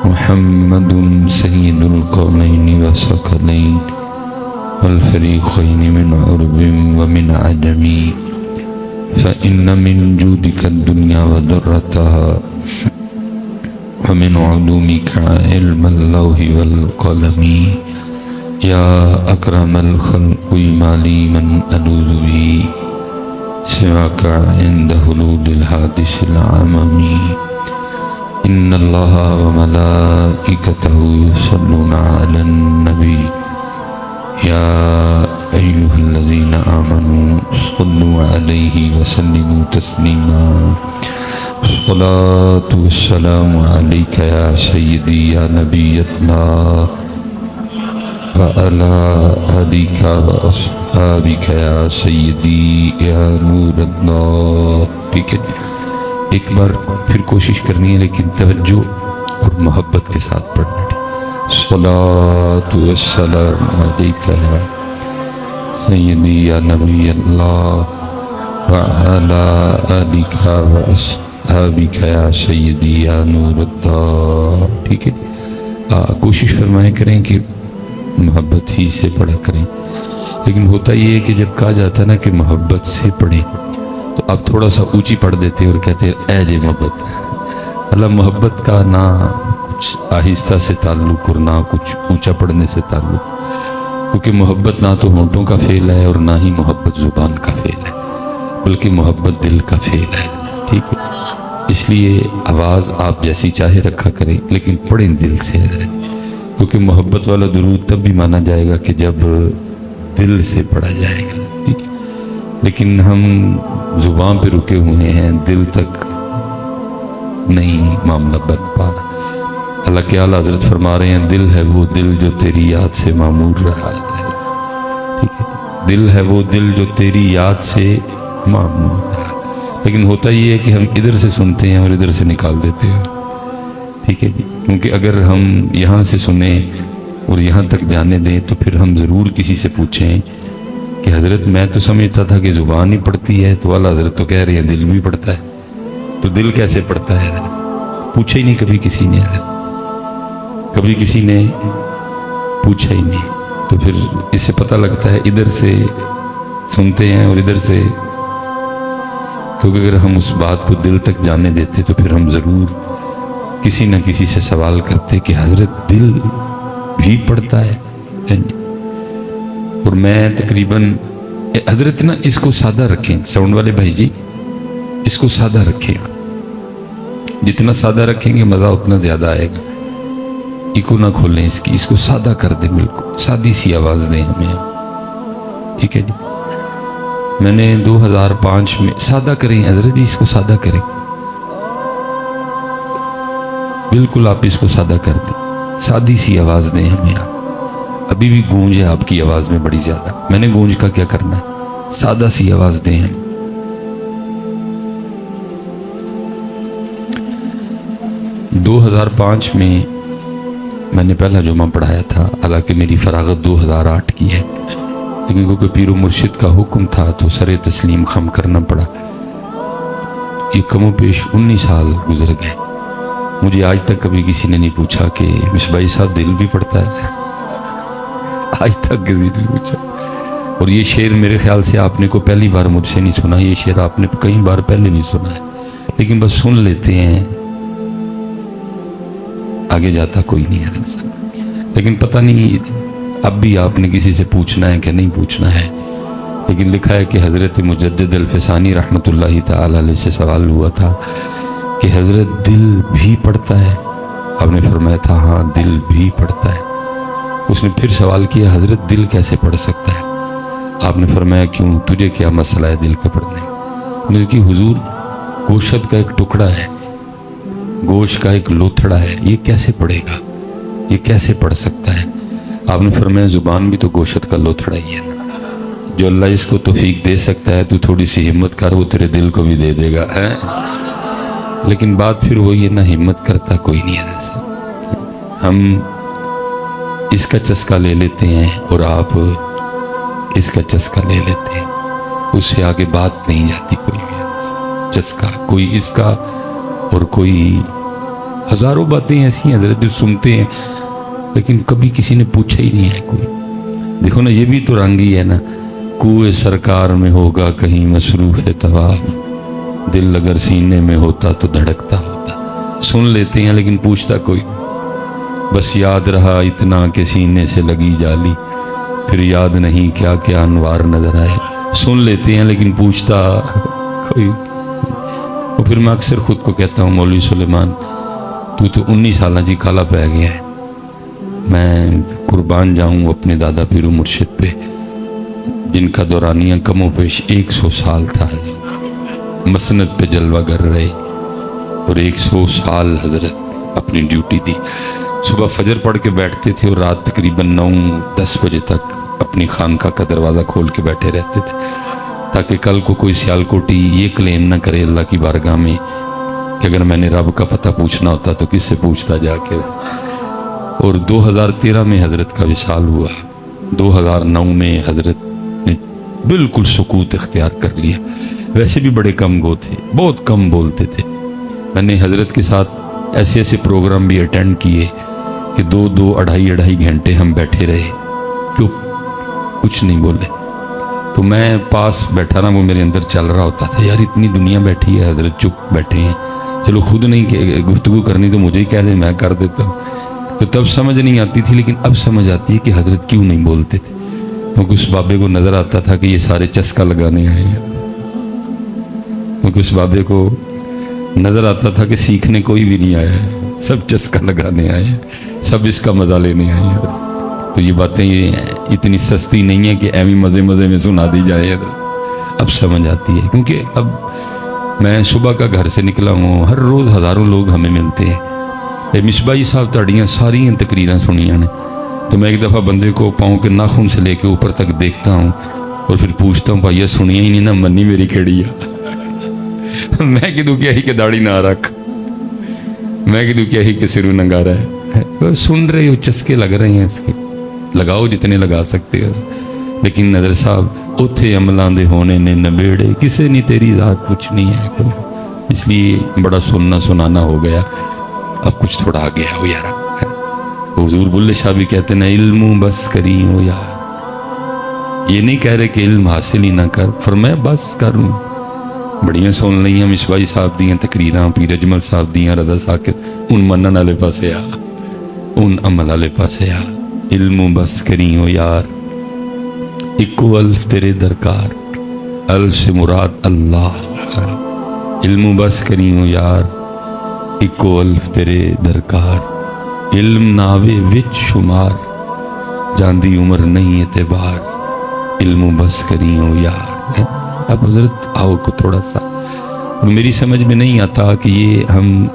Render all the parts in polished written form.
محمد سید القونین والثقلین والفریقین من عرب ومن عجم فإن من جودك الدنيا وضرتها ومن علومك علم اللوح والقلم یا اکرم الخلق ما لی من الوذ به سواك عند حلول الحادث العمم ان اللہ وملائکته یصلون علی النبی یا ایها الذین آمنوا صلوا علیہ وسلموا تسلیما الصلاة والسلام علیک یا سیدی یا نبی اللہ وعلى آلك وأصحابك يا سيدي يا نور اللہ. ٹھیک ہے، ایک بار پھر کوشش کرنی ہے لیکن توجہ اور محبت کے ساتھ پڑھنا ہے. الصلاة والسلام علیک یا سیدی یا نبی اللہ وعلى آلك وأصحابك يا سیدی یا نور اللہ. ٹھیک ہے، کوشش فرمائے کریں کہ محبت ہی سے پڑھا کریں. لیکن ہوتا یہ ہے کہ جب کہا جاتا ہے نا کہ محبت سے پڑھیں تو آپ تھوڑا سا اونچی پڑھ دیتے اور کہتے ہیں اے جے محبت. اللہ محبت کا نہ کچھ آہستہ سے تعلق اور نہ کچھ اونچا پڑھنے سے تعلق، کیونکہ محبت نہ تو ہونٹوں کا فعل ہے اور نہ ہی محبت زبان کا فعل ہے، بلکہ محبت دل کا فعل ہے. ٹھیک ہے، اس لیے آواز آپ جیسی چاہے رکھا کریں لیکن پڑھیں دل سے، کیونکہ محبت والا درود تب بھی مانا جائے گا کہ جب دل سے پڑھا جائے گا. ٹھیک ہے، لیکن ہم زبان پہ رکے ہوئے ہیں، دل تک نہیں معاملہ بن پا رہا. اللہ کے اعلیٰ حضرت فرما رہے ہیں دل ہے وہ دل جو تیری یاد سے معمور رہا ہے. ٹھیک ہے، دل ہے وہ دل جو تیری یاد سے معمور رہا ہے. لیکن ہوتا یہ ہے کہ ہم ادھر سے سنتے ہیں اور ادھر سے نکال دیتے ہیں. ٹھیک ہے جی، کیونکہ اگر ہم یہاں سے سنیں اور یہاں تک جانے دیں تو پھر ہم ضرور کسی سے پوچھیں کہ حضرت میں تو سمجھتا تھا کہ زبان ہی پڑھتی ہے، تو والا حضرت تو کہہ رہے ہیں دل بھی پڑھتا ہے. تو دل کیسے پڑھتا ہے؟ پوچھا ہی نہیں کبھی کسی نے، کبھی کسی نے پوچھا ہی نہیں. تو پھر اس سے پتہ لگتا ہے ادھر سے سنتے ہیں اور ادھر سے، کیونکہ اگر ہم اس بات کو دل تک جانے دیتے تو پھر ہم ضرور کسی نہ کسی سے سوال کرتے کہ حضرت دل بھی پڑھتا ہے. اور میں تقریباً حضرت نا اس کو سادہ رکھیں، ساؤنڈ والے بھائی جی اس کو سادہ رکھیں. جتنا سادہ رکھیں گے مزہ اتنا زیادہ آئے گا. ایکو نہ کھولیں اس کو سادہ کر دیں، بالکل سادی سی آواز دیں ہمیں. ٹھیک ہے جی، میں نے 2005 میں سادہ کریں حضرت جی، اس کو سادہ کریں، بالکل آپ اس کو سادہ کر دیں، سادی سی آواز دیں ہمیں. آپ ابھی بھی گونج ہے آپ کی آواز میں بڑی زیادہ، میں نے گونج کا کیا کرنا ہے، سادہ سی آواز دیں ہم. 2005 میں میں نے پہلا جمعہ پڑھایا تھا، حالانکہ میری فراغت 2008 کی ہے، لیکن کیونکہ پیر و مرشد کا حکم تھا تو سر تسلیم خم کرنا پڑا. یہ کم و بیش 19 سال گزر گئے. مجھے آج تک کبھی کسی نے نہیں پوچھا کہ مصباحی صاحب دل بھی پڑھتا ہے، آج تک کسی نے نہیں پوچھا. اور یہ شعر میرے خیال سے آپ نے کو پہلی بار مجھ سے نہیں سنا، یہ شعر آپ نے کئی بار پہلے بھی سنا ہے، لیکن بس سن لیتے ہیں، آگے جاتا کوئی نہیں ہے. لیکن پتہ نہیں اب بھی آپ نے کسی سے پوچھنا ہے کہ نہیں پوچھنا ہے. لیکن لکھا ہے کہ حضرت مجدد الفسانی رحمۃ اللہ تعالی علیہ سے سوال ہوا تھا کہ حضرت دل بھی پڑھتا ہے؟ آپ نے فرمایا تھا ہاں دل بھی پڑھتا ہے. اس نے پھر سوال کیا حضرت دل کیسے پڑھ سکتا ہے؟ آپ نے فرمایا کیوں، تجھے کیا مسئلہ ہے دل کا پڑھنے؟ نے کہ حضور گوشت کا ایک ٹکڑا ہے، گوشت کا ایک لوتھڑا ہے، یہ کیسے پڑھے گا، یہ کیسے پڑھ سکتا ہے؟ آپ نے فرمایا زبان بھی تو گوشت کا لوتھڑا ہی ہے، جو اللہ اس کو توفیق دے سکتا ہے تو تھوڑی سی ہمت کر، وہ تیرے دل کو بھی دے دے گا. لیکن بات پھر وہی ہے، نہ ہمت کرتا کوئی نہیں ہے. ایسا ہم اس کا چسکا لے لیتے ہیں اور آپ اس کا چسکا لے لیتے ہیں، اس سے آگے بات نہیں جاتی. کوئی بھی چسکا، کوئی اس کا اور کوئی ہزاروں باتیں ایسی ہیں حضرت جو سنتے ہیں لیکن کبھی کسی نے پوچھا ہی نہیں ہے کوئی. دیکھو نا یہ بھی تو رنگی ہے نا. کوئے سرکار میں ہوگا کہیں مصروف طواف, دل اگر سینے میں ہوتا تو دھڑکتا ہوتا. سن لیتے ہیں لیکن پوچھتا کوئی. بس یاد رہا اتنا کہ سینے سے لگی جالی, پھر یاد نہیں کیا کیا انوار نظر آئے. سن لیتے ہیں لیکن پوچھتا کوئی. اور پھر میں اکثر خود کو کہتا ہوں مولوی سلیمان تو 19 سالہ جی کالا پہ گیا ہے. میں قربان جاؤں اپنے دادا پیرو مرشد پہ جن کا دورانیہ کم و بیش 100 سال تھا. مسند پہ جلوہ گر رہے اور 100 سال حضرت اپنی ڈیوٹی دی. صبح فجر پڑھ کے بیٹھتے تھے اور رات تقریباً 9-10 بجے تک اپنی خانقاہ کا دروازہ کھول کے بیٹھے رہتے تھے تاکہ کل کو کوئی سیالکوٹی یہ کلیم نہ کرے اللہ کی بارگاہ میں کہ اگر میں نے رب کا پتہ پوچھنا ہوتا تو کس سے پوچھتا جا کے. اور 2013 میں حضرت کا وصال ہوا. 2009 میں حضرت نے بالکل سکوت اختیار کر لیا. ویسے بھی بڑے کم گو تھے, بہت کم بولتے تھے. میں نے حضرت کے ساتھ ایسے ایسے پروگرام بھی اٹینڈ کیے کہ 2-2 2.5 گھنٹے ہم بیٹھے رہے چپ, کچھ نہیں بولے. تو میں پاس بیٹھا نا, وہ میرے اندر چل رہا ہوتا تھا یار اتنی دنیا بیٹھی ہے حضرت چپ بیٹھے ہیں, چلو خود نہیں کہ گفتگو کرنی تو مجھے ہی کہہ دیں میں کر دیتا ہوں. تو تب سمجھ نہیں آتی تھی لیکن اب سمجھ آتی ہے کہ حضرت کیوں نہیں بولتے تھے. کیونکہ اس بابے کو نظر آتا تھا کہ یہ سارے چسکا لگانے آئے ہیں. کیونکہ اس بابے کو نظر آتا تھا کہ سیکھنے کوئی بھی نہیں آیا ہے, سب چسکا لگانے آئے ہیں, سب اس کا مزہ لینے آئے ہیں. تو یہ باتیں یہ اتنی سستی نہیں ہیں کہ ایویں مزے مزے میں سنا دی جائے. اب سمجھ آتی ہے کیونکہ اب میں صبح کا گھر سے نکلا ہوں, ہر روز ہزاروں لوگ ہمیں ملتے ہیں. مصباحی صاحب تاڑیاں ساری تقریراں سنیاں نے. تو میں ایک دفعہ بندے کو پاؤں کے ناخن سے لے کے اوپر تک دیکھتا ہوں اور پھر پوچھتا ہوں بھائی سنیا ہی نہیں نا, منی میری کھیڑی ہے. میں کدوں کیا ہی کہ داڑھی نہ رکھ, میں کدوں کیا ہی کہ سرو ننگا رہا ہے. سن رہے ہو, چسکے لگ رہے ہیں اس کے, لگاؤ جتنے لگا سکتے ہو. لیکن نظر صاحب اتھے عملاں دے ہونے نے نبیڑے, کسے نہیں تیری ذات کچھ نہیں ہے کوئی. اس لیے بڑا سننا سنانا ہو گیا. اب کچھ تھوڑا آ گیا ہو یار. حضور بلے شاہ بھی کہتے ہیں علم بس کری ہو یار. یہ نہیں کہہ رہے کہ علم حاصل ہی نہ کر, فرمایا بس کروں. بڑیاں سن لئیاں مصباحی صاحب دیاں تقریراں, پیر اجمل صاحب دیاں, رضا ساکت, ان منن والے پاسے آ, ان عمل والے پاسے آ. علم بس کری ہو یار, اکو الف تیرے درکار, الف سے مراد اللہ. علم بس کری ہو یار, اکو الف تیرے درکار. علم ناوے وچ شمار, جاندی عمر نہیں اعتبار. علم بس کری ہو یار. اب حضرت آؤ کو تھوڑا سا, میری سمجھ میں نہیں آتا کہ یہ ہم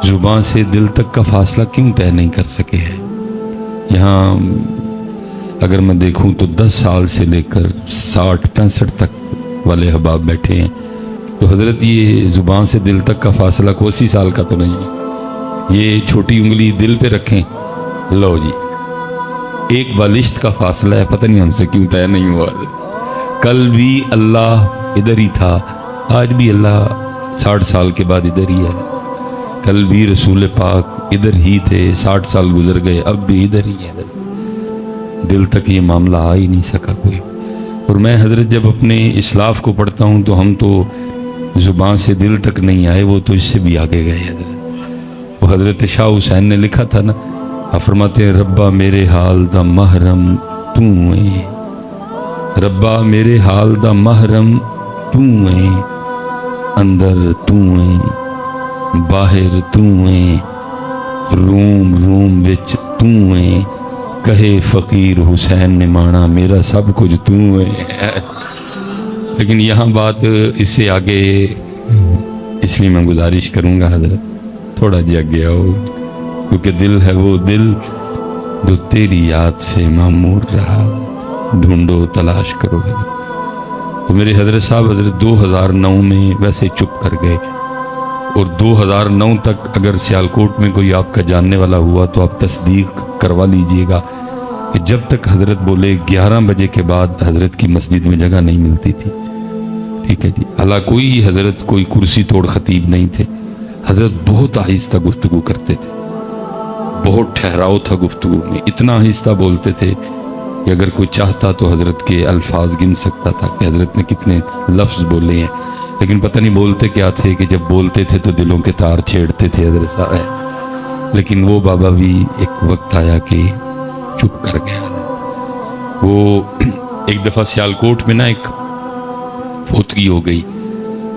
زبان سے دل تک کا فاصلہ کیوں طے نہیں کر سکے ہیں. یہاں اگر میں دیکھوں تو 10 سال سے لے کر 60-65 تک والے احباب بیٹھے ہیں. تو حضرت یہ زبان سے دل تک کا فاصلہ کو 80 سال کا تو نہیں ہے. یہ چھوٹی انگلی دل پہ رکھیں, لو جی ایک بالشت کا فاصلہ ہے, پتہ نہیں ہم سے کیوں طے نہیں ہوا. کل بھی اللہ ادھر ہی تھا, آج بھی اللہ 60 سال کے بعد ادھر ہی ہے. کل بھی رسول پاک ادھر ہی تھے, 60 سال گزر گئے, اب بھی ادھر ہی ہے. دل تک یہ معاملہ آ ہی نہیں سکا کوئی. اور میں حضرت جب اپنے اسلاف کو پڑھتا ہوں تو ہم تو زبان سے دل تک نہیں آئے, وہ تو اس سے بھی آگے گئے. حضرت وہ حضرت شاہ حسین نے لکھا تھا نا, فرماتے ہیں ربا میرے حال دا محرم تو ہے, ربا میرے حال دا محرم تو ہے, اندر تو ہے باہر تو ہے, روم روم وچ تو ہے, کہے فقیر حسین نے مانا میرا سب کچھ تو ہے. لیکن یہاں بات اس سے آگے, اس لیے میں گزارش کروں گا حضرت تھوڑا جی آگے آؤ, کیونکہ دل ہے وہ دل جو تیری یاد سے معمور رہا, ڈھونڈو تلاش کرو. تو میرے حضرت صاحب حضرت 2009 میں ویسے چپ کر گئے, اور 2009 تک اگر سیالکوٹ میں کوئی آپ کا جاننے والا ہوا تو آپ تصدیق کروا لیجئے گا کہ جب تک حضرت بولے 11 بجے کے بعد حضرت کی مسجد میں جگہ نہیں ملتی تھی. ٹھیک ہے جی, حالانکہ کوئی حضرت کوئی کرسی توڑ خطیب نہیں تھے, حضرت بہت آہستہ گفتگو کرتے تھے، بہت ٹھہراؤ تھا گفتگو میں، اتنا آہستہ بولتے تھے کہ اگر کوئی چاہتا تو حضرت کے الفاظ گن سکتا تھا کہ حضرت نے کتنے لفظ بولے ہیں، لیکن پتہ نہیں بولتے کیا تھے کہ جب بولتے تھے تو دلوں کے تار چھیڑتے تھے حضرت صاحب۔ لیکن وہ بابا بھی ایک وقت آیا کہ چپ کر گیا۔ وہ ایک دفعہ سیالکوٹ میں نا ایک فوتگی ہو گئی،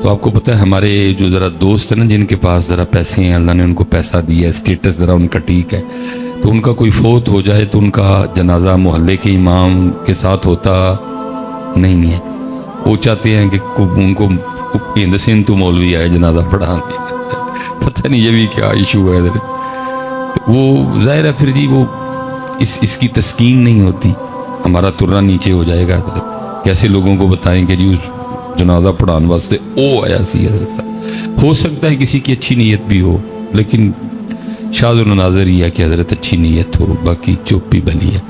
تو آپ کو پتہ ہے ہمارے جو ذرا دوست ہیں نا جن کے پاس ذرا پیسے ہیں، اللہ نے ان کو پیسہ دیا ہے، اسٹیٹس ذرا ان کا ٹھیک ہے، تو ان کا کوئی فوت ہو جائے تو ان کا جنازہ محلے کے امام کے ساتھ ہوتا نہیں ہے، وہ چاہتے ہیں کہ ان کو ہند سندھ تو مولوی آئے جنازہ پڑھانے، پتہ نہیں یہ بھی کیا ایشو ہے ادھر۔ تو وہ ظاہر ہے پھر جی وہ اس کی تسکین نہیں ہوتی، ہمارا ترنا نیچے ہو جائے گا حضرت، کیسے لوگوں کو بتائیں کہ جی اس جنازہ پڑھان واسطے او آیا سی حضرت صاحب۔ ہو سکتا ہے کسی کی اچھی نیت بھی ہو، لیکن شاذ و نادر یہ ہے کہ حضرت اچھی نیت ہو، باقی چپ بھی بھلی ہے۔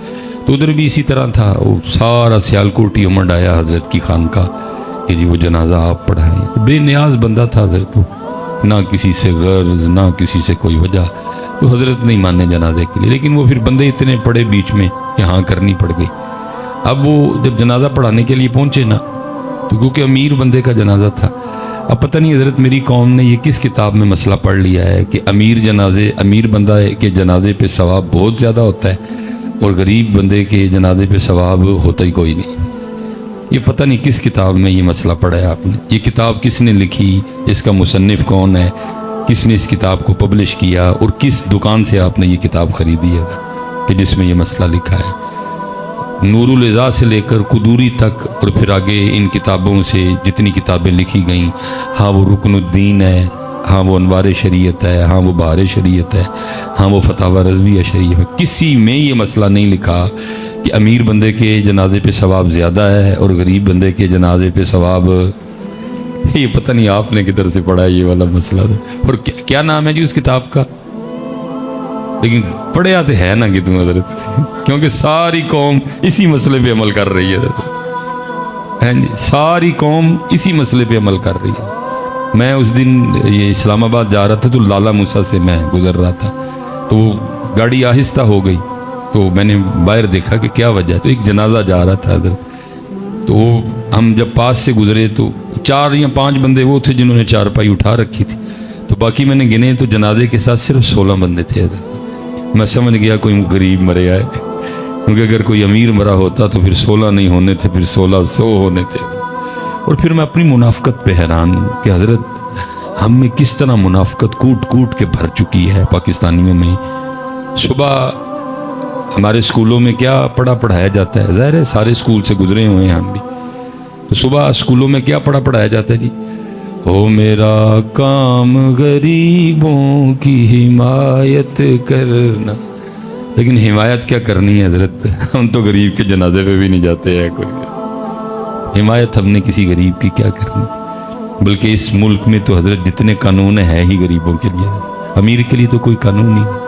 تو ادھر بھی اسی طرح تھا، وہ سارا سیالکوٹ ہی امنڈ آیا حضرت کی خانقاہ کہ جی وہ جنازہ آپ پڑھائیں۔ بے نیاز بندہ تھا حضرت، نہ کسی سے غرض نہ کسی سے کوئی وجہ، تو حضرت نہیں مانے جنازے کے لیے، لیکن وہ پھر بندے اتنے پڑے بیچ میں کہ ہاں کرنی پڑ گئی۔ اب وہ جب جنازہ پڑھانے کے لیے پہنچے نا، تو کیونکہ امیر بندے کا جنازہ تھا، اب پتہ نہیں حضرت میری قوم نے یہ کس کتاب میں مسئلہ پڑھ لیا ہے کہ امیر بندہ کے جنازے پہ ثواب بہت زیادہ ہوتا ہے اور غریب بندے کے جنازے پہ ثواب ہوتا ہی کوئی نہیں۔ یہ پتہ نہیں کس کتاب میں یہ مسئلہ پڑھا ہے آپ نے، یہ کتاب کس نے لکھی، اس کا مصنف کون ہے، کس نے اس کتاب کو پبلش کیا، اور کس دکان سے آپ نے یہ کتاب خریدی ہے کہ جس میں یہ مسئلہ لکھا ہے۔ نور العزا سے لے کر قدوری تک، اور پھر آگے ان کتابوں سے جتنی کتابیں لکھی گئیں، ہاں وہ رکن الدین ہے، ہاں وہ انوار شریعت ہے، ہاں وہ بہار شریعت ہے، ہاں وہ فتاوی رضویہ شریف ہے، کسی میں یہ مسئلہ نہیں لکھا کہ امیر بندے کے جنازے پہ ثواب زیادہ ہے اور غریب بندے کے جنازے پہ ثواب، یہ پتہ نہیں آپ نے کدھر سے پڑھا ہے یہ والا مسئلہ۔ اور کیا نام ہے جی اس کتاب کا؟ لیکن پڑھیا تو ہے نا کہ تم حضرت، کیونکہ ساری قوم اسی مسئلے پہ عمل کر رہی ہے، ساری قوم اسی مسئلے پہ عمل کر رہی ہے۔ میں اس دن یہ اسلام آباد جا رہا تھا تو لالا موسیٰ سے میں گزر رہا تھا، تو وہ گاڑی آہستہ ہو گئی، تو میں نے باہر دیکھا کہ کیا وجہ ہے، تو ایک جنازہ جا رہا تھا حضرت، تو ہم جب پاس سے گزرے تو 4 یا 5 بندے وہ تھے جنہوں نے چارپائی اٹھا رکھی تھی، تو باقی میں نے گنے تو جنازے کے ساتھ صرف 16 بندے تھے حضرت۔ میں سمجھ گیا کوئی غریب مرے آئے، کیونکہ اگر کوئی امیر مرا ہوتا تو پھر 16 نہیں ہونے تھے، پھر 1600 ہونے تھے۔ اور پھر میں اپنی منافقت پہ حیران ہوں کہ حضرت ہم میں کس طرح منافقت کوٹ کوٹ کے بھر چکی ہے پاکستانیوں میں۔ صبح ہمارے اسکولوں میں کیا پڑھایا جاتا ہے، ظاہر ہے سارے اسکول سے گزرے ہوئے ہیں ہم بھی، تو صبح اسکولوں میں کیا پڑھایا جاتا ہے جی، ہو میرا کام غریبوں کی حمایت کرنا، لیکن حمایت کیا کرنی ہے حضرت، ہم تو غریب کے جنازے پہ بھی نہیں جاتے ہیں، کوئی حمایت ہم نے کسی غریب کی کیا کرنی، بلکہ اس ملک میں تو حضرت جتنے قانون ہیں ہی غریبوں کے لیے، امیر کے لیے تو کوئی قانون نہیں۔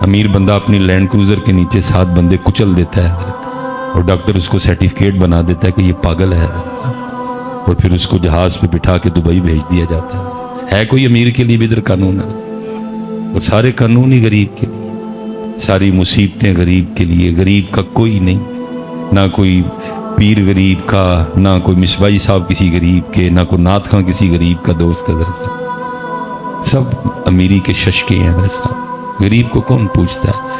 امیر بندہ اپنی لینڈ کروزر کے نیچے 7 بندے کچل دیتا ہے حضرت، اور ڈاکٹر اس کو سرٹیفکیٹ بنا دیتا ہے کہ یہ پاگل ہے حضرت، اور پھر اس کو جہاز پہ بٹھا کے دبئی بھیج دیا جاتا ہے کوئی امیر کے لیے بھی ادھر قانون ہے، اور سارے قانون ہی غریب کے لیے، ساری مصیبتیں غریب کے لیے، غریب کا کوئی نہیں، نہ کوئی پیر غریب کا، نہ کوئی مصباحی صاحب کسی غریب کے، نہ کوئی نعت خاں کسی غریب کا دوست حضرت، سب امیری کے ششکے ہیں حضرت صاحب، غریب کو کون پوچھتا ہے۔